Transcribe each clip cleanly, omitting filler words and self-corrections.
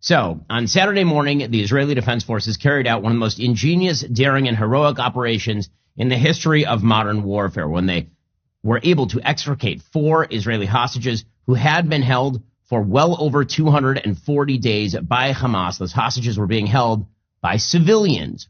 So, on Saturday morning, the Israeli Defense Forces carried out one of the most ingenious, daring, and heroic operations in the history of modern warfare when they were able to extricate 4 Israeli hostages who had been held for well over 240 days by Hamas. Those hostages were being held by civilians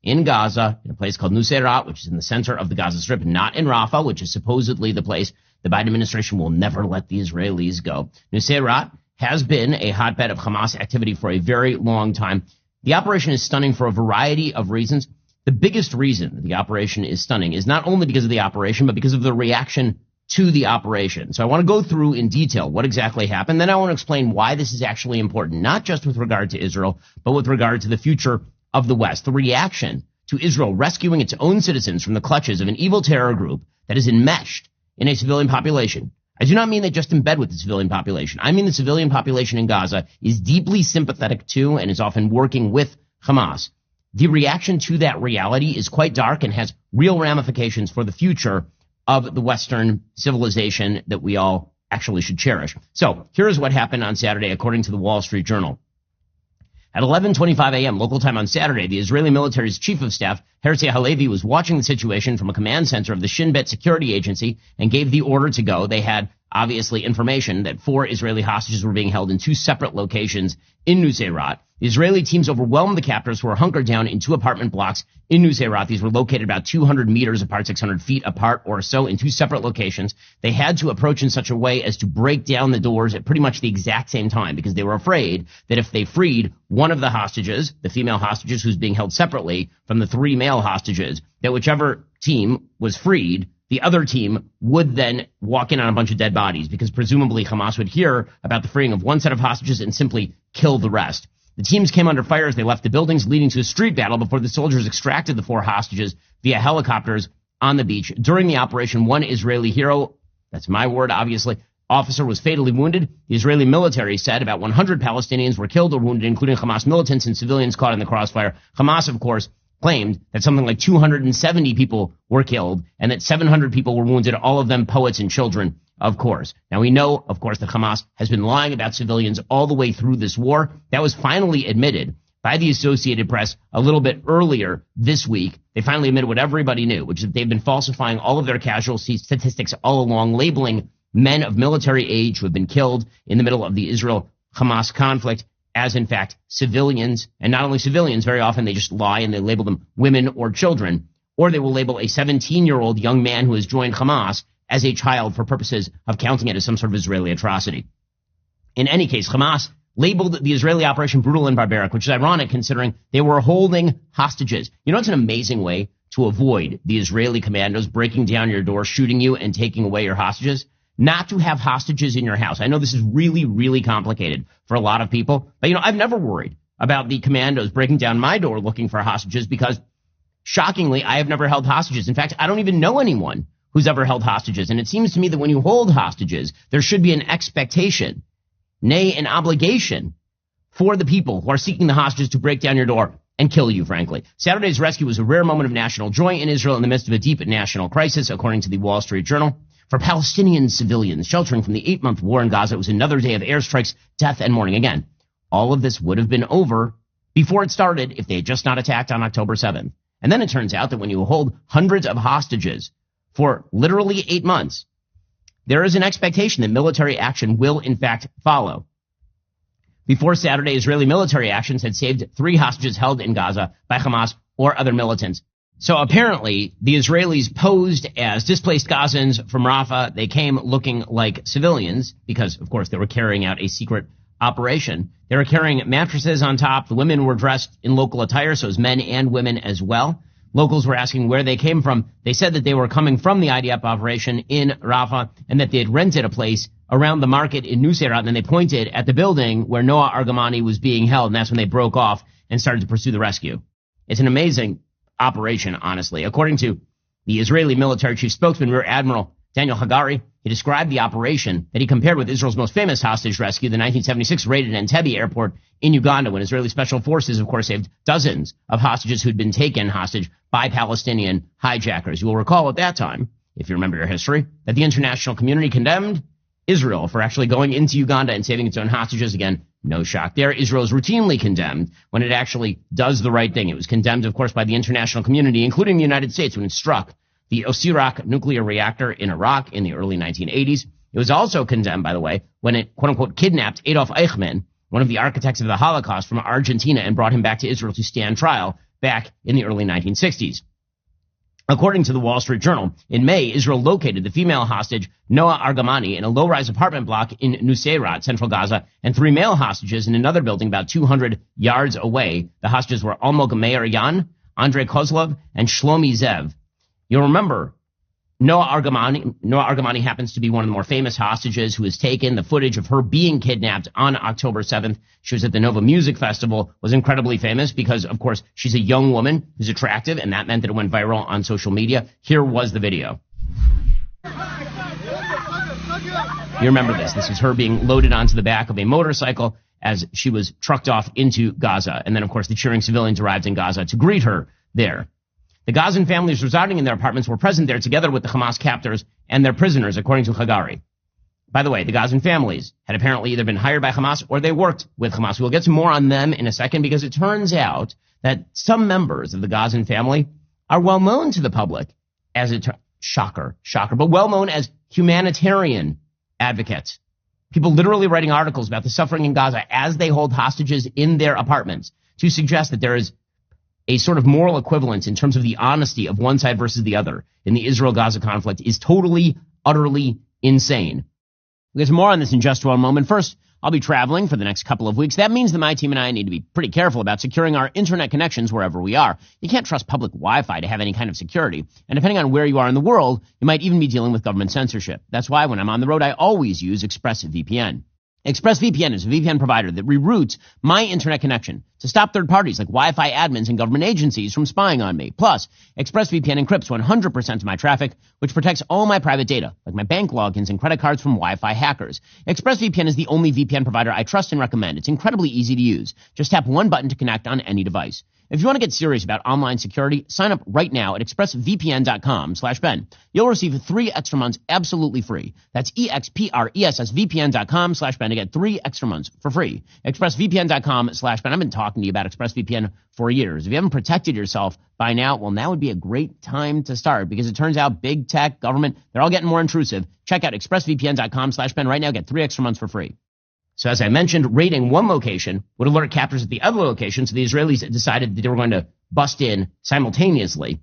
in Gaza, in a place called Nuseirat, which is in the center of the Gaza Strip, not in Rafah, which is supposedly the place the Biden administration will never let the Israelis go. Nuseirat has been a hotbed of Hamas activity for a very long time. The operation is stunning for a variety of reasons. The biggest reason the operation is stunning is not only because of the operation, but because of the reaction to the operation. So I want to go through in detail what exactly happened. Then I want to explain why this is actually important, not just with regard to Israel, but with regard to the future of the West. The reaction to Israel rescuing its own citizens from the clutches of an evil terror group that is enmeshed in a civilian population. I do not mean they just in bed with the civilian population. I mean the civilian population in Gaza is deeply sympathetic to and is often working with Hamas. The reaction to that reality is quite dark and has real ramifications for the future of the Western civilization that we all actually should cherish. So here's what happened on Saturday, according to the Wall Street Journal. At 11:25 a.m. local time on Saturday, the Israeli military's chief of staff, Herzi Halevi, was watching the situation from a command center of the Shin Bet security agency and gave the order to go. They had, obviously, information that 4 Israeli hostages were being held in 2 separate locations in Nuseirat. The Israeli teams overwhelmed the captors who were hunkered down in 2 apartment blocks in Nuseirat. These were located about 200 meters apart, 600 feet apart or so, in 2 separate locations. They had to approach in such a way as to break down the doors at pretty much the exact same time because they were afraid that if they freed one of the hostages, the female hostages who's being held separately from the 3 male hostages, that whichever team was freed, the other team would then walk in on a bunch of dead bodies because presumably Hamas would hear about the freeing of one set of hostages and simply kill the rest. The teams came under fire as they left the buildings, leading to a street battle before the soldiers extracted the 4 hostages via helicopters on the beach. During the operation, 1 Israeli hero, that's my word, obviously, officer was fatally wounded. The Israeli military said about 100 Palestinians were killed or wounded, including Hamas militants and civilians caught in the crossfire. Hamas, of course, claimed that something like 270 people were killed and that 700 people were wounded, all of them poets and children, of course. Now, we know, of course, that Hamas has been lying about civilians all the way through this war. That was finally admitted by the Associated Press a little bit earlier this week. They finally admitted what everybody knew, which is that they've been falsifying all of their casualty statistics all along, labeling men of military age who have been killed in the middle of the Israel-Hamas conflict as, in fact, civilians. And not only civilians, very often they just lie and they label them women or children, or they will label a 17-year-old young man who has joined Hamas as a child for purposes of counting it as some sort of Israeli atrocity. In any case, Hamas labeled the Israeli operation brutal and barbaric, which is ironic considering they were holding hostages. You know, it's an amazing way to avoid the Israeli commandos breaking down your door, shooting you, and taking away your hostages. Not to have hostages in your house. I know this is really, really complicated for a lot of people, but, you know, I've never worried about the commandos breaking down my door looking for hostages because, shockingly, I have never held hostages. In fact, I don't even know anyone who's ever held hostages. And it seems to me that when you hold hostages, there should be an expectation, nay, an obligation for the people who are seeking the hostages to break down your door and kill you, frankly. Saturday's rescue was a rare moment of national joy in Israel in the midst of a deep national crisis, according to the Wall Street Journal. For Palestinian civilians sheltering from the 8-month war in Gaza, it was another day of airstrikes, death, and mourning. Again, all of this would have been over before it started if they had just not attacked on October 7th. And then it turns out that when you hold hundreds of hostages for literally 8 months, there is an expectation that military action will, in fact, follow. Before Saturday, Israeli military actions had saved 3 hostages held in Gaza by Hamas or other militants. So apparently, the Israelis posed as displaced Gazans from Rafah. They came looking like civilians because, of course, they were carrying out a secret operation. They were carrying mattresses on top. The women were dressed in local attire, so as men and women as well. Locals were asking where they came from. They said that they were coming from the IDF operation in Rafah and that they had rented a place around the market in Nuseirat. And then they pointed at the building where Noah Argamani was being held, and that's when they broke off and started to pursue the rescue. It's an amazing operation, honestly. According to the Israeli military chief spokesman, Rear Admiral Daniel Hagari, he described the operation that he compared with Israel's most famous hostage rescue, the 1976 raid at Entebbe airport in Uganda, when Israeli special forces, of course, saved dozens of hostages who'd been taken hostage by Palestinian hijackers. You will recall at that time, if you remember your history, that the international community condemned Israel for actually going into Uganda and saving its own hostages. Again, No shock there. Israel is routinely condemned when it actually does the right thing. It was condemned, of course, by the international community, including the United States, when it struck the Osirak nuclear reactor in Iraq in the early 1980s. It was also condemned, by the way, when it, quote-unquote, kidnapped Adolf Eichmann, one of the architects of the Holocaust, from Argentina and brought him back to Israel to stand trial back in the early 1960s. According to the Wall Street Journal, in May, Israel located the female hostage Noah Argamani in a low-rise apartment block in Nuseirat, central Gaza, and 3 male hostages in another building about 200 yards away. The hostages were Almog Meir Yan, Andrei Kozlov, and Shlomi Zev. You'll remember Noah Argamani happens to be one of the more famous hostages who was taken. The footage of her being kidnapped on October 7th. She was at the Nova Music Festival, was incredibly famous because, of course, she's a young woman who's attractive, and that meant that it went viral on social media. Here was the video. You remember this. This is her being loaded onto the back of a motorcycle as she was trucked off into Gaza. And then, of course, the cheering civilians arrived in Gaza to greet her there. The Gazan families residing in their apartments were present there together with the Hamas captors and their prisoners, according to Hagari. By the way, the Gazan families had apparently either been hired by Hamas or they worked with Hamas. We'll get to more on them in a second because it turns out that some members of the Gazan family are well known to the public as shocker, but well known as humanitarian advocates. People literally writing articles about the suffering in Gaza as they hold hostages in their apartments to suggest that there is a sort of moral equivalence in terms of the honesty of one side versus the other in the Israel-Gaza conflict is totally, utterly insane. We'll get to more on this in just one moment. First, I'll be traveling for the next couple of weeks. That means that my team and I need to be pretty careful about securing our internet connections wherever we are. You can't trust public Wi-Fi to have any kind of security. And depending on where you are in the world, you might even be dealing with government censorship. That's why when I'm on the road, I always use ExpressVPN. ExpressVPN is a VPN provider that reroutes my internet connection to stop third parties like Wi-Fi admins and government agencies from spying on me. Plus, ExpressVPN encrypts 100% of my traffic, which protects all my private data, like my bank logins and credit cards from Wi-Fi hackers. ExpressVPN is the only VPN provider I trust and recommend. It's incredibly easy to use. Just tap one button to connect on any device. If you want to get serious about online security, sign up right now at expressvpn.com/Ben. You'll receive 3 extra months absolutely free. That's expressvpn.com/Ben to get 3 extra months for free. expressvpn.com/Ben. I've been talking to you about ExpressVPN for years. If you haven't protected yourself by now, well, now would be a great time to start because it turns out big tech, government, they're all getting more intrusive. Check out expressvpn.com/Ben right now. Get 3 extra months for free. So as I mentioned, raiding one location would alert captors at the other location, so the Israelis decided that they were going to bust in simultaneously.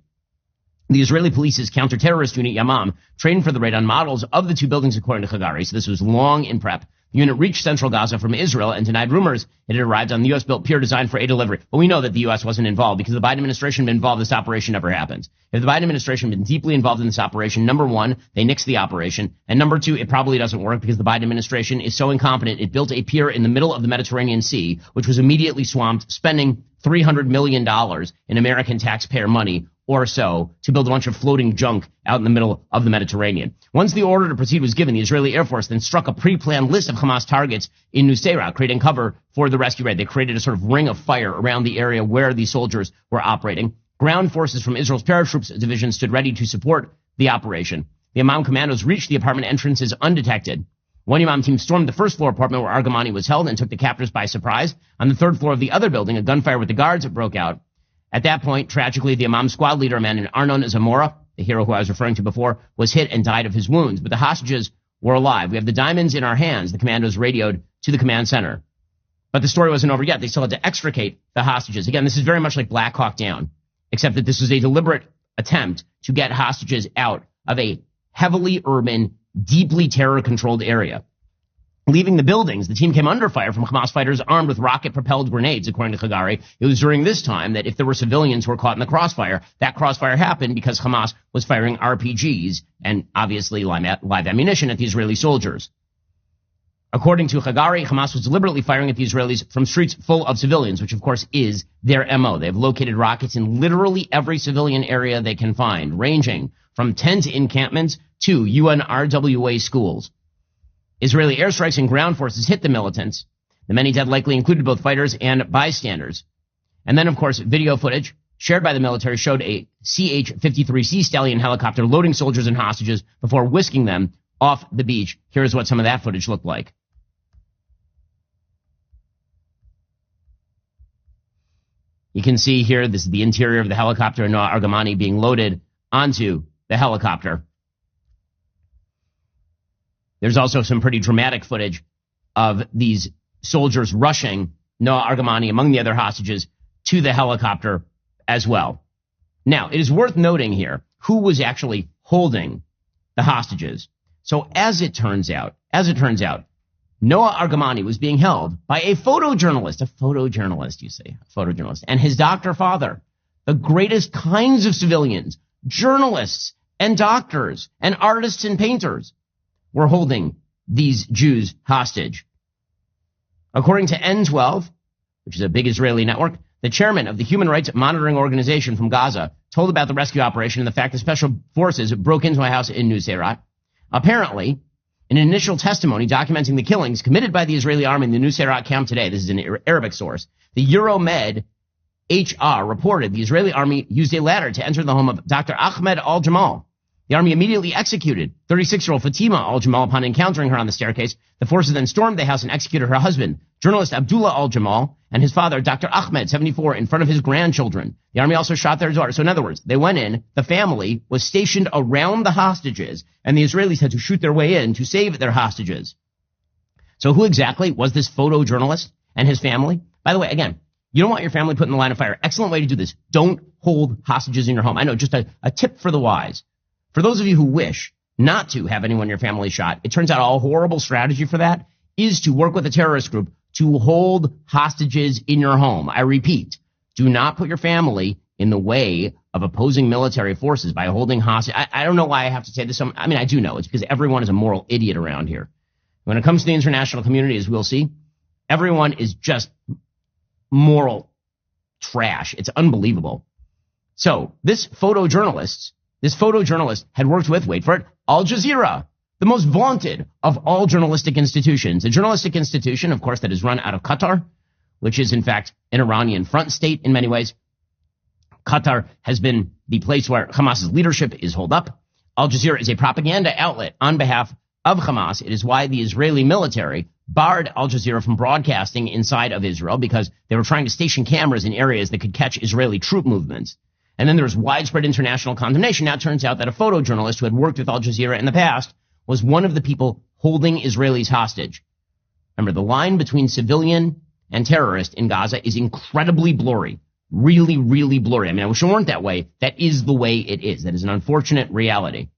The Israeli police's counter-terrorist unit, Yamam, trained for the raid on models of the 2 buildings, according to Hagari, so this was long in prep. The unit reached central Gaza from Israel and denied rumors it had arrived on the U.S.-built pier designed for a delivery. But we know that the U.S. wasn't involved because the Biden administration had been involved. This operation never happened. If the Biden administration had been deeply involved in this operation, number one, they nixed the operation. And number two, it probably doesn't work because the Biden administration is so incompetent. It built a pier in the middle of the Mediterranean Sea, which was immediately swamped, spending $300 million in American taxpayer money or so to build a bunch of floating junk out in the middle of the Mediterranean. Once the order to proceed was given, the Israeli Air Force then struck a pre-planned list of Hamas targets in Nuseirat, creating cover for the rescue raid. They created a sort of ring of fire around the area where the soldiers were operating. Ground forces from Israel's paratroops division stood ready to support the operation. The Imam commandos reached the apartment entrances undetected. One Imam team stormed the first floor apartment where Argamani was held and took the captors by surprise. On the 3rd floor of the other building, a gunfire with the guards broke out. At that point, tragically, the Imam squad leader, a man named Arnon Zamora, the hero who I was referring to before, was hit and died of his wounds. But the hostages were alive. We have the diamonds in our hands, the commandos radioed to the command center. But the story wasn't over yet. They still had to extricate the hostages. Again, this is very much like Black Hawk Down, except that this was a deliberate attempt to get hostages out of a heavily urban, deeply terror-controlled area. Leaving the buildings, the team came under fire from Hamas fighters armed with rocket-propelled grenades, according to Hagari. It was during this time that if there were civilians who were caught in the crossfire, that crossfire happened because Hamas was firing RPGs and obviously live ammunition at the Israeli soldiers. According to Hagari, Hamas was deliberately firing at the Israelis from streets full of civilians, which of course is their MO. They've located rockets in literally every civilian area they can find, ranging from tent encampments to UNRWA schools. Israeli airstrikes and ground forces hit the militants. The many dead likely included both fighters and bystanders. And then, of course, video footage shared by the military showed a CH-53C Stallion helicopter loading soldiers and hostages before whisking them off the beach. Here's what some of that footage looked like. You can see here, this is the interior of the helicopter, Noah Argamani being loaded onto the helicopter. There's also some pretty dramatic footage of these soldiers rushing Noah Argamani, among the other hostages, to the helicopter as well. Now, it is worth noting here who was actually holding the hostages. So as it turns out, Noah Argamani was being held by a photojournalist, you say, and his doctor father, the greatest kinds of civilians, journalists and doctors and artists and painters were holding these Jews hostage. According to N12, which is a big Israeli network, the chairman of the Human Rights Monitoring Organization from Gaza told about the rescue operation and the fact that special forces broke into a house in Nuseirat. Apparently, in an initial testimony documenting the killings committed by the Israeli army in the Nuseirat camp today, this is an Arabic source, the Euromed HR reported the Israeli army used a ladder to enter the home of Dr. Ahmed al-Jamal. The army immediately executed 36-year-old Fatima al-Jamal upon encountering her on the staircase. The forces then stormed the house and executed her husband, journalist Abdullah al-Jamal, and his father, Dr. Ahmed, 74, in front of his grandchildren. The army also shot their daughter. So in other words, they went in, the family was stationed around the hostages, and the Israelis had to shoot their way in to save their hostages. So who exactly was this photojournalist and his family? By the way, again, you don't want your family put in the line of fire. Excellent way to do this. Don't hold hostages in your home. I know, just a tip for the wise. For those of you who wish not to have anyone in your family shot, it turns out a horrible strategy for that is to work with a terrorist group to hold hostages in your home. I repeat, do not put your family in the way of opposing military forces by holding hostage. I don't know why I have to say this. I mean, I do know. It's because everyone is a moral idiot around here. When it comes to the international community, as we'll see, everyone is just moral trash. It's unbelievable. So this photojournalist had worked with, wait for it, Al Jazeera, the most vaunted of all journalistic institutions. A journalistic institution, of course, that is run out of Qatar, which is, in fact, an Iranian front state in many ways. Qatar has been the place where Hamas's leadership is holed up. Al Jazeera is a propaganda outlet on behalf of Hamas. It is why the Israeli military barred Al Jazeera from broadcasting inside of Israel, because they were trying to station cameras in areas that could catch Israeli troop movements. And then there was widespread international condemnation. Now it turns out that a photojournalist who had worked with Al Jazeera in the past was one of the people holding Israelis hostage. Remember, the line between civilian and terrorist in Gaza is incredibly blurry. Really, really blurry. I mean, I wish it weren't that way. That is the way it is. That is an unfortunate reality.